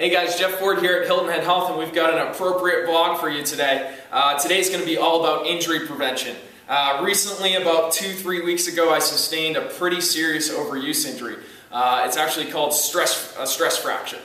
Hey guys, Jeff Ford here at Hilton Head Health, and we've got an appropriate vlog for you today. Today's going to be all about injury prevention. Recently, about 2-3 weeks ago, I sustained a pretty serious overuse injury. It's actually called a stress fracture.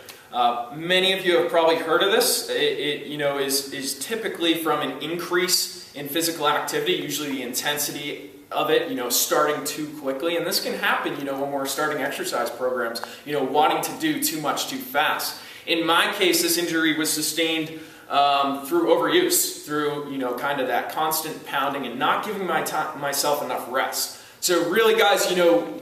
Many of you have probably heard of this. It is typically from an increase in physical activity, usually the intensity of it, starting too quickly. And this can happen, when we're starting exercise programs, wanting to do too much too fast. In my case, this injury was sustained through overuse, through, kind of that constant pounding and not giving myself enough rest. So really, guys,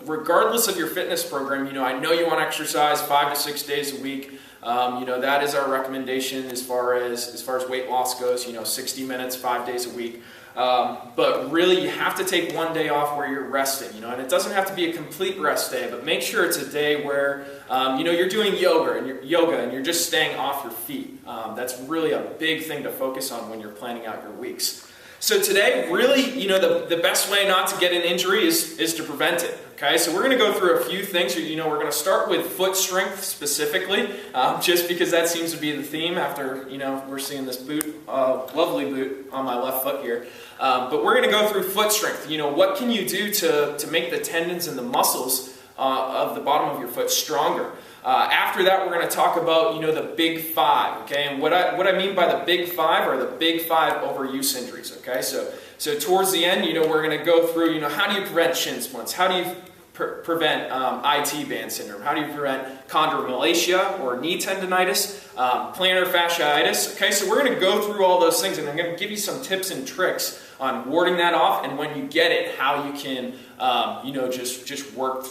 regardless of your fitness program, I know you want to exercise 5 to 6 days a week. That is our recommendation as far as weight loss goes, 60 minutes, 5 days a week. But really, you have to take one day off where you're resting, and it doesn't have to be a complete rest day, but make sure it's a day where, you're doing yoga and you're just staying off your feet. That's really a big thing to focus on when you're planning out your weeks. So today, really, the best way not to get an injury is to prevent it. Okay, so we're going to go through a few things. We're going to start with foot strength specifically, just because that seems to be the theme after, we're seeing this boot, lovely boot on my left foot here. But we're going to go through foot strength. What can you do to make the tendons and the muscles of the bottom of your foot stronger? After that, we're going to talk about, the big five, okay? And what I mean by the big five are the big five overuse injuries, okay? So towards the end, we're going to go through, how do you prevent shin splints? How do you prevent IT band syndrome? How do you prevent chondromalacia or knee tendonitis, plantar fasciitis? Okay, so we're going to go through all those things, and I'm going to give you some tips and tricks on warding that off, and when you get it, how you can, just work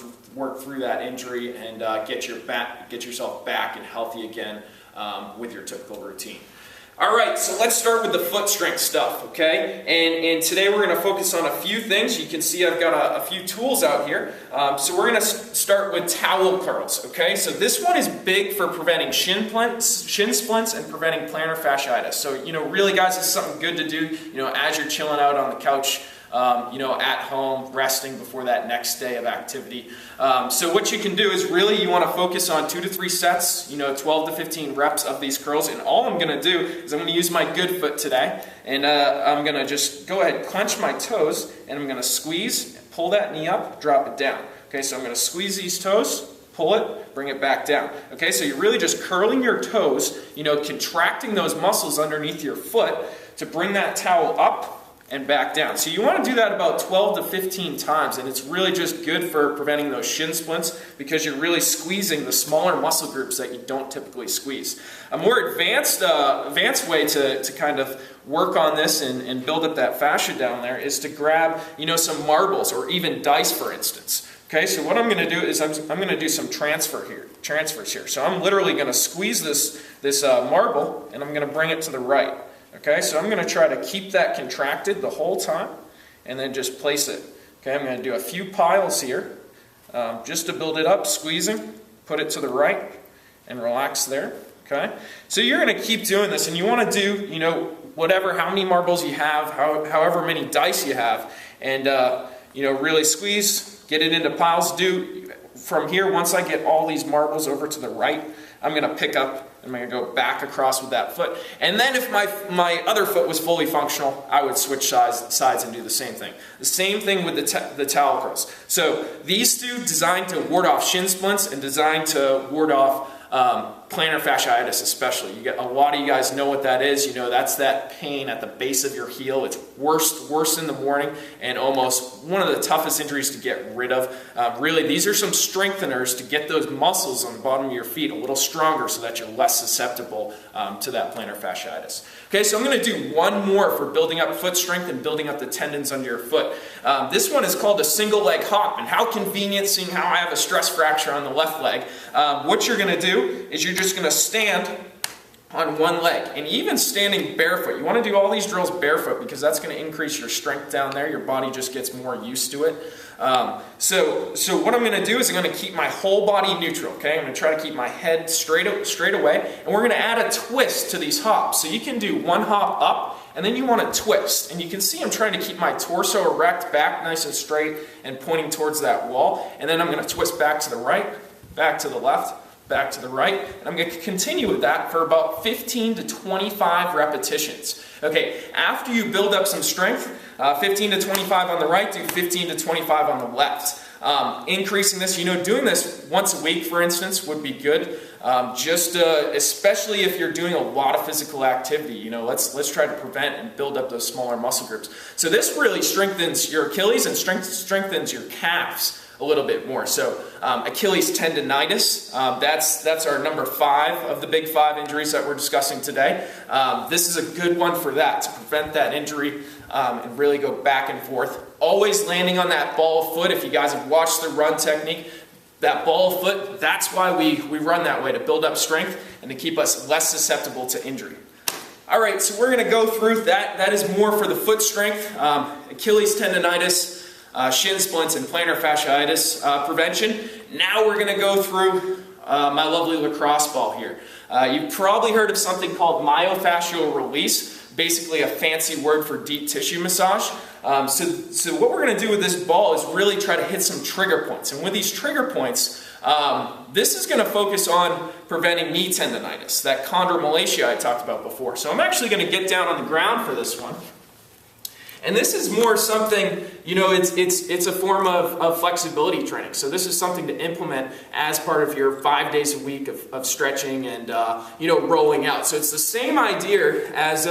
through that injury and get yourself back and healthy again with your typical routine. All right, so let's start with the foot strength stuff, okay? And today we're going to focus on a few things. You can see I've got a few tools out here. So we're going to start with towel curls, okay? So this one is big for preventing shin splints and preventing plantar fasciitis. So, really, guys, it's something good to do, as you're chilling out on the couch, at home, resting before that next day of activity. So what you can do is really you want to focus on 2 to 3 sets, 12 to 15 reps of these curls. And all I'm going to do is I'm going to use my good foot today. And I'm going to just go ahead, clench my toes, and I'm going to squeeze, pull that knee up, drop it down. Okay, so I'm going to squeeze these toes, pull it, bring it back down. Okay, so you're really just curling your toes, contracting those muscles underneath your foot to bring that towel up and back down. So you want to do that about 12 to 15 times, and it's really just good for preventing those shin splints because you're really squeezing the smaller muscle groups that you don't typically squeeze. A more advanced way to kind of work on this and build up that fascia down there is to grab, some marbles or even dice, for instance. Okay, so what I'm going to do is I'm going to do some transfers here. So I'm literally going to squeeze this marble, and I'm going to bring it to the right. Okay, so I'm going to try to keep that contracted the whole time and then just place it. Okay, I'm going to do a few piles here just to build it up, squeezing, put it to the right, and relax there. Okay, so you're going to keep doing this, and you want to do, how many marbles you have, however many dice you have, and, really squeeze, get it into piles. From here, once I get all these marbles over to the right, I'm going to pick up, I'm going to go back across with that foot. And then if my other foot was fully functional, I would switch sides and do the same thing. The same thing with the towel curls. So these two designed to ward off shin splints and designed to ward off plantar fasciitis especially. A lot of you guys know what that is. That's that pain at the base of your heel. It's worse in the morning and almost one of the toughest injuries to get rid of. Really, these are some strengtheners to get those muscles on the bottom of your feet a little stronger so that you're less susceptible to that plantar fasciitis. Okay, so I'm going to do one more for building up foot strength and building up the tendons under your foot. This one is called a single leg hop, and how convenient seeing how I have a stress fracture on the left leg. What you're going to do is you're just going to stand on one leg, and even standing barefoot. You want to do all these drills barefoot because that's going to increase your strength down there. Your body just gets more used to it. So what I'm going to do is I'm going to keep my whole body neutral. Okay, I'm going to try to keep my head straight away, and we're going to add a twist to these hops. So you can do one hop up, and then you want to twist. And you can see I'm trying to keep my torso erect, back nice and straight, and pointing towards that wall. And then I'm going to twist back to the right, back to the left, back to the right, and I'm going to continue with that for about 15 to 25 repetitions. Okay, after you build up some strength, 15 to 25 on the right, do 15 to 25 on the left. Increasing this, doing this once a week, for instance, would be good. Especially if you're doing a lot of physical activity, let's try to prevent and build up those smaller muscle groups. So this really strengthens your Achilles and strengthens your calves a little bit more. So Achilles tendonitis, that's our number 5 of the big 5 injuries that we're discussing today. This is a good one for that, to prevent that injury and really go back and forth. Always landing on that ball of foot. If you guys have watched the run technique, that ball of foot, that's why we run that way, to build up strength and to keep us less susceptible to injury. All right, so we're going to go through that. That is more for the foot strength, Achilles tendonitis, Shin Splints, and Plantar Fasciitis prevention. Now we're going to go through my lovely lacrosse ball here. You've probably heard of something called myofascial release, basically a fancy word for deep tissue massage. So what we're going to do with this ball is really try to hit some trigger points. And with these trigger points, this is going to focus on preventing knee tendonitis, that chondromalacia I talked about before. So I'm actually going to get down on the ground for this one. And this is more something, it's a form of flexibility training. So this is something to implement as part of your 5 days a week of stretching and, rolling out. So it's the same idea as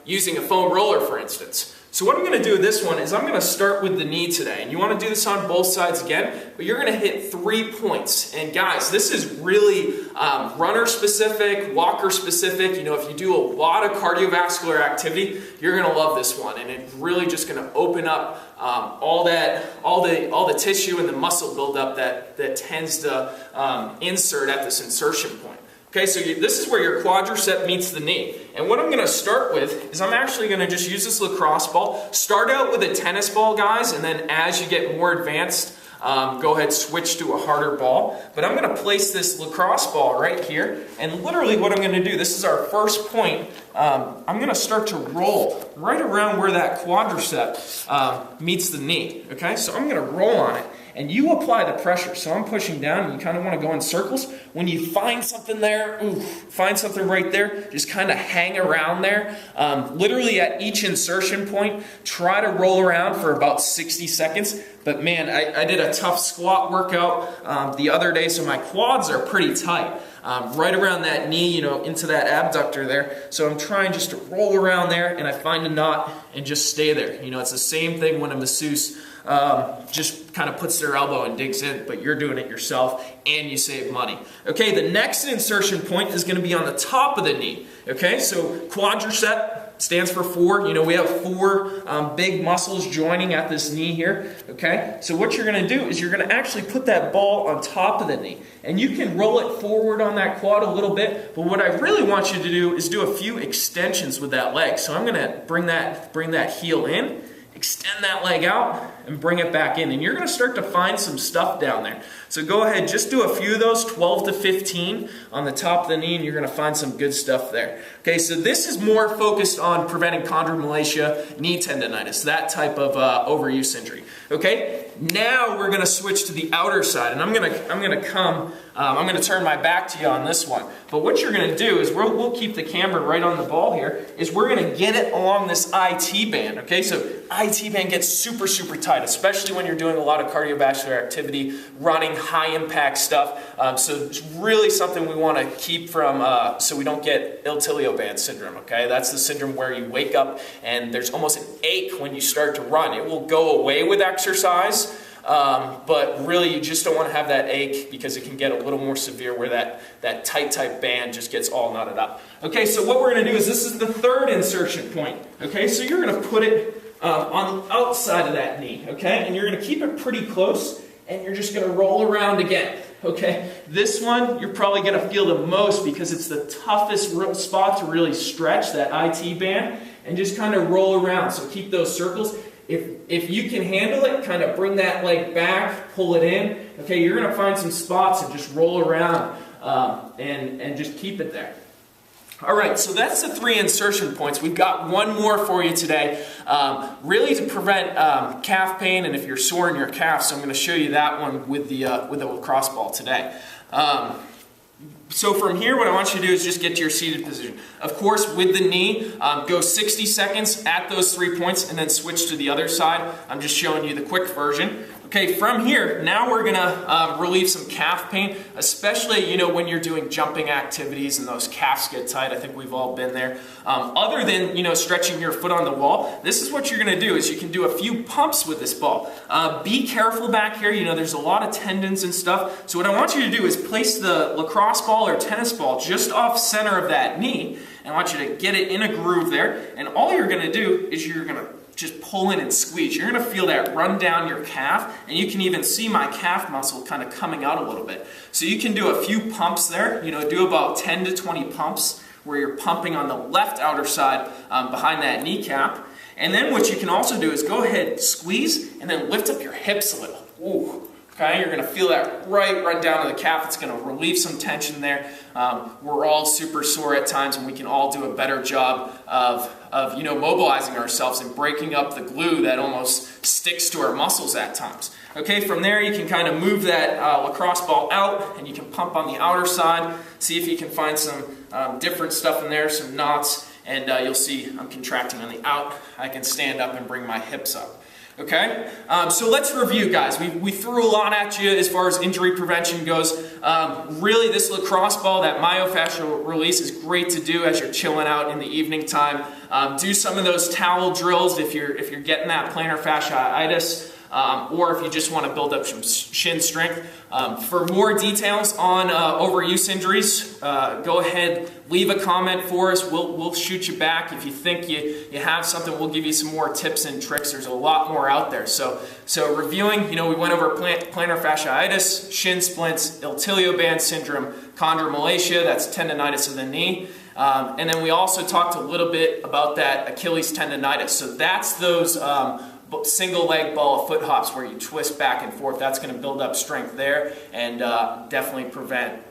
using a foam roller, for instance. So what I'm going to do with this one is I'm going to start with the knee today. And you want to do this on both sides again, but you're going to hit 3 points. And guys, this is really runner specific, walker specific. If you do a lot of cardiovascular activity, you're going to love this one. And it's really just going to open up all the tissue and the muscle buildup that tends to insert at this insertion point. Okay, so this is where your quadricep meets the knee. And what I'm going to start with is I'm actually going to just use this lacrosse ball. Start out with a tennis ball, guys, and then as you get more advanced, go ahead, switch to a harder ball. But I'm going to place this lacrosse ball right here. And literally what I'm going to do, this is our first point, I'm going to start to roll right around where that quadricep meets the knee. Okay, so I'm going to roll on it. And you apply the pressure. So I'm pushing down, and you kind of want to go in circles. When you find something there, find something right there, just kind of hang around there. Literally at each insertion point, try to roll around for about 60 seconds. But man, I did a tough squat workout the other day, so my quads are pretty tight. Right around that knee, into that abductor there. So I'm trying just to roll around there, and I find a knot and just stay there. It's the same thing when a masseuse just kind of puts their elbow and digs in, but you're doing it yourself and you save money. Okay, the next insertion point is going to be on the top of the knee. Okay, so quadricep stands for 4. We have 4 big muscles joining at this knee here. Okay, so what you're going to do is you're going to actually put that ball on top of the knee, and you can roll it forward on that quad a little bit, but what I really want you to do is do a few extensions with that leg. So I'm going to bring that heel in, extend that leg out, and bring it back in. And you're going to start to find some stuff down there. So go ahead, just do a few of those, 12 to 15 on the top of the knee, and you're going to find some good stuff there. Okay, so this is more focused on preventing chondromalacia, knee tendonitis, that type of overuse injury. Okay, now we're going to switch to the outer side, and I'm going to turn my back to you on this one. But what you're going to do is we'll keep the camera right on the ball here, is we're going to get it along this IT band. Okay, so IT band gets super, super tight, especially when you're doing a lot of cardiovascular activity, running, high impact stuff. So it's really something we want to keep from, so we don't get iltilioband syndrome. Okay, that's the syndrome where you wake up and there's almost an ache when you start to run. It will go away with exercise. But really you just don't want to have that ache because it can get a little more severe where that tight band just gets all knotted up. Okay, so what we're going to do is this is the 3rd insertion point. Okay, so you're going to put it on the outside of that knee. Okay, and you're going to keep it pretty close, and you're just going to roll around again. Okay, this one you're probably going to feel the most because it's the toughest spot to really stretch that IT band and just kind of roll around. So keep those circles. If you can handle it, kind of bring that leg back, pull it in. Okay, you're going to find some spots and just roll around and just keep it there. All right, so that's the 3 insertion points. We've got one more for you today, really to prevent calf pain, and if you're sore in your calf. So I'm going to show you that one with the lacrosse ball today. So from here, what I want you to do is just get to your seated position. Of course, with the knee, go 60 seconds at those 3 points and then switch to the other side. I'm just showing you the quick version. Okay, from here, now we're gonna relieve some calf pain, especially, you know, when you're doing jumping activities and those calves get tight. I think we've all been there. Other than, you know, stretching your foot on the wall, this is what you're gonna do, is you can do a few pumps with this ball. Be careful back here, you know, there's a lot of tendons and stuff. So what I want you to do is place the lacrosse ball or tennis ball just off center of that knee, and I want you to get it in a groove there, and all you're gonna do is you're gonna just pull in and squeeze. You're going to feel that run down your calf, and you can even see my calf muscle kind of coming out a little bit. So you can do a few pumps there, you know, do about 10 to 20 pumps where you're pumping on the left outer side behind that kneecap. And then what you can also do is go ahead, squeeze, and then lift up your hips a little. Ooh. Okay, you're going to feel that run down to the calf. It's going to relieve some tension there. We're all super sore at times, and we can all do a better job of you know, mobilizing ourselves and breaking up the glue that almost sticks to our muscles at times. Okay, from there you can kind of move that lacrosse ball out, and you can pump on the outer side. See if you can find some different stuff in there, some knots, and you'll see I'm contracting on the out. I can stand up and bring my hips up. Okay, so let's review, guys. We threw a lot at you as far as injury prevention goes. Really, this lacrosse ball, that myofascial release, is great to do as you're chilling out in the evening time. Do some of those towel drills if you're getting that plantar fasciitis. Or if you just want to build up some shin strength. For more details on overuse injuries, go ahead, leave a comment for us. We'll shoot you back. If you think you have something, we'll give you some more tips and tricks. There's a lot more out there. So reviewing, you know, we went over plantar fasciitis, shin splints, iltilioband syndrome, chondromalacia, that's tendonitis of the knee. And then we also talked a little bit about that Achilles tendonitis. So that's those single leg ball of foot hops where you twist back and forth. That's going to build up strength there and definitely prevent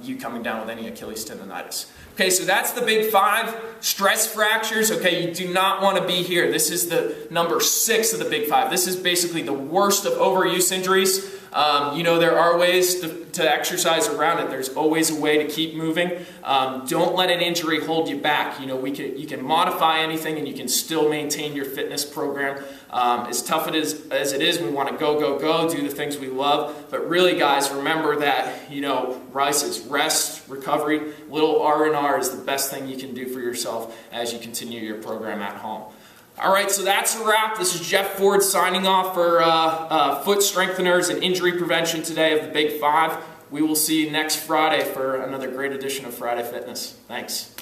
you coming down with any Achilles tendonitis. Okay, so that's the big 5. Stress fractures, okay, you do not want to be here. This is the number 6 of the big 5. This is basically the worst of overuse injuries. You know, there are ways to exercise around it. There's always a way to keep moving. Don't let an injury hold you back. You know, you can modify anything and you can still maintain your fitness program. As tough as it is, we want to go, do the things we love. But really, guys, remember that, you know, Rice is rest, recovery. Little R&R is the best thing you can do for yourself as you continue your program at home. All right, so that's a wrap. This is Jeff Ford signing off for foot strengtheners and injury prevention today of the Big 5. We will see you next Friday for another great edition of Friday Fitness. Thanks.